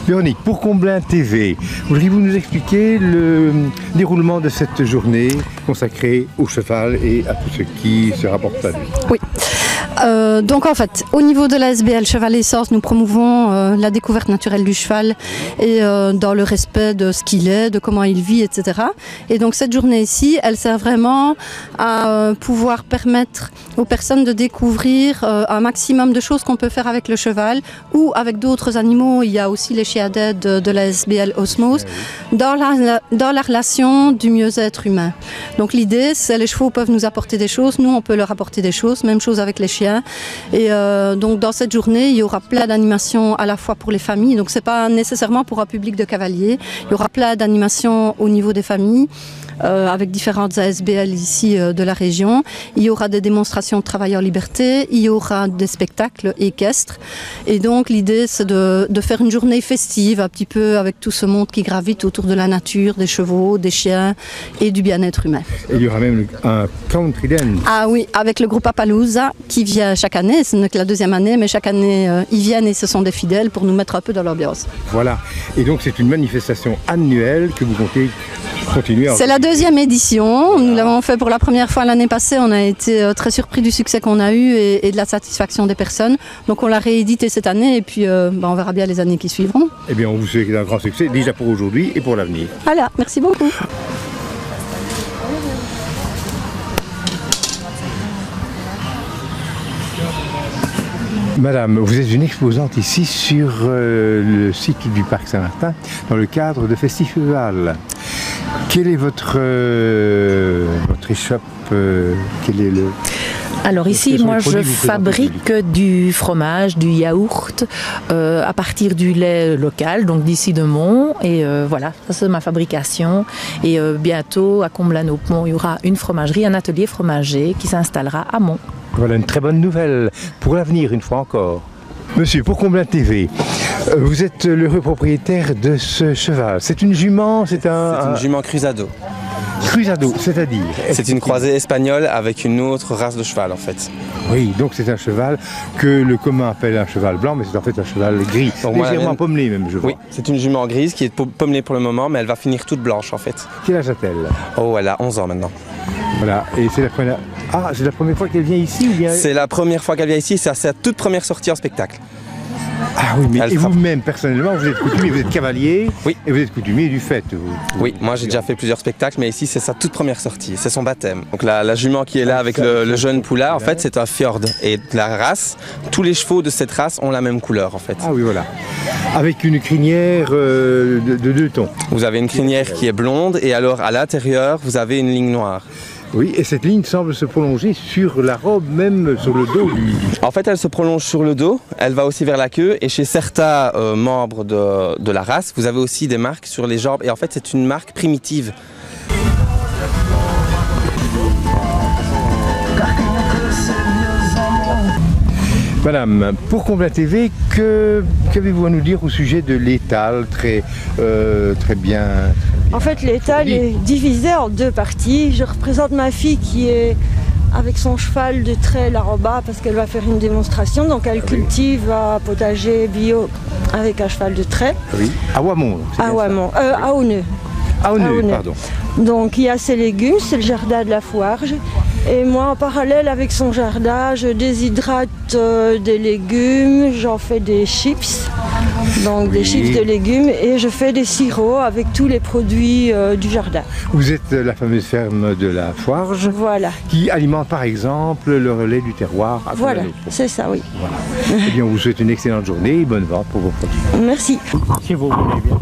Véronique, pour Comblain TV, voudriez-vous nous expliquer le déroulement de cette journée consacrée au cheval et à tout ce qui se rapporte à lui? Oui. Donc en fait, au niveau de la SBL Cheval et Essence, nous promouvons la découverte naturelle du cheval et dans le respect de ce qu'il est, de comment il vit, etc. Et donc cette journée ici, elle sert vraiment à pouvoir permettre aux personnes de découvrir un maximum de choses qu'on peut faire avec le cheval ou avec d'autres animaux. Il y a aussi les chiens d'aide de la SBL Osmose dans la relation du mieux-être humain. Donc l'idée, c'est les chevaux peuvent nous apporter des choses, nous on peut leur apporter des choses, même chose avec les chiens. Et donc dans cette journée, il y aura plein d'animations à la fois pour les familles, donc c'est pas nécessairement pour un public de cavaliers. Il y aura plein d'animations au niveau des familles. Avec différentes ASBL ici de la région. Il y aura des démonstrations de travailleurs liberté, il y aura des spectacles équestres. Et donc l'idée c'est de faire une journée festive un petit peu avec tout ce monde qui gravite autour de la nature, des chevaux, des chiens et du bien-être humain. Et il y aura même un country dance. Ah oui, avec le groupe Appaloosa qui vient chaque année, ce n'est que la deuxième année, mais chaque année ils viennent et ce sont des fidèles pour nous mettre un peu dans l'ambiance. Voilà, et donc c'est une manifestation annuelle que vous comptez continuer à... C'est la deuxième édition, nous l'avons fait pour la première fois l'année passée, on a été très surpris du succès qu'on a eu et de la satisfaction des personnes. Donc on l'a réédité cette année et puis on verra bien les années qui suivront. Eh bien on vous souhaite un grand succès déjà pour aujourd'hui et pour l'avenir. Voilà, merci beaucoup. Madame, vous êtes une exposante ici sur le site du Parc Saint-Martin dans le cadre de festivals. Quel est votre échoppe quel est le... Alors ici, moi je fabrique du fromage, du yaourt à partir du lait local, donc d'ici de Mont. Et voilà, ça c'est ma fabrication. Et bientôt à Comblain-au-Pont, il y aura une fromagerie, un atelier fromager qui s'installera à Mont. Voilà une très bonne nouvelle pour l'avenir, une fois encore. Monsieur, pour Comblain TV, vous êtes l'heureux propriétaire de ce cheval. C'est une jument, c'est une jument cruzado. Cruzado, c'est-à-dire? C'est une croisée espagnole avec une autre race de cheval en fait. Oui, donc c'est un cheval que le commun appelle un cheval blanc, mais c'est en fait un cheval gris, légèrement pommelé même, je vois. Oui, c'est une jument grise qui est pommelée pour le moment, mais elle va finir toute blanche en fait. Quel âge a-t-elle? Oh, elle a 11 ans maintenant. Voilà, et c'est la première... Ah, c'est la première fois qu'elle vient ici ou bien... C'est la première fois qu'elle vient ici, c'est sa toute première sortie en spectacle. Ah oui, mais et vous-même, personnellement, vous êtes coutumier, vous êtes cavalier, oui. Et vous êtes coutumier du fait. Oui, moi j'ai déjà fait plusieurs spectacles, mais ici c'est sa toute première sortie, c'est son baptême. Donc la jument qui est là avec le jeune poulain, en fait c'est un fjord. Et la race, tous les chevaux de cette race ont la même couleur en fait. Ah oui, voilà. Avec une crinière de 2 tons. Vous avez une crinière qui est blonde et alors à l'intérieur vous avez une ligne noire. Oui, et cette ligne semble se prolonger sur la robe, même sur le dos. En fait, elle se prolonge sur le dos, elle va aussi vers la queue, et chez certains membres de la race, vous avez aussi des marques sur les jambes, et en fait, c'est une marque primitive. Madame, pour Comblain TV, qu'avez-vous à nous dire au sujet de l'étal très bien? En fait, l'étal est divisé en 2 parties. Je représente ma fille qui est avec son cheval de trait là en bas parce qu'elle va faire une démonstration. Donc elle cultive un potager bio avec un cheval de trait. Oui, à Ouamont. À Ouamont, à Auneux. À Auneux, pardon. Donc il y a ses légumes, c'est le jardin de la Fouarge. Et moi en parallèle avec son jardin, je déshydrate des légumes, j'en fais des chips. Donc des chips de légumes et je fais des sirops avec tous les produits du jardin. Vous êtes la fameuse ferme de la Fouarge, voilà, qui alimente par exemple le relais du terroir. Voilà, c'est ça, oui. Voilà. Eh bien, on vous souhaite une excellente journée et bonne vente pour vos produits. Merci. Si vous voulez bien.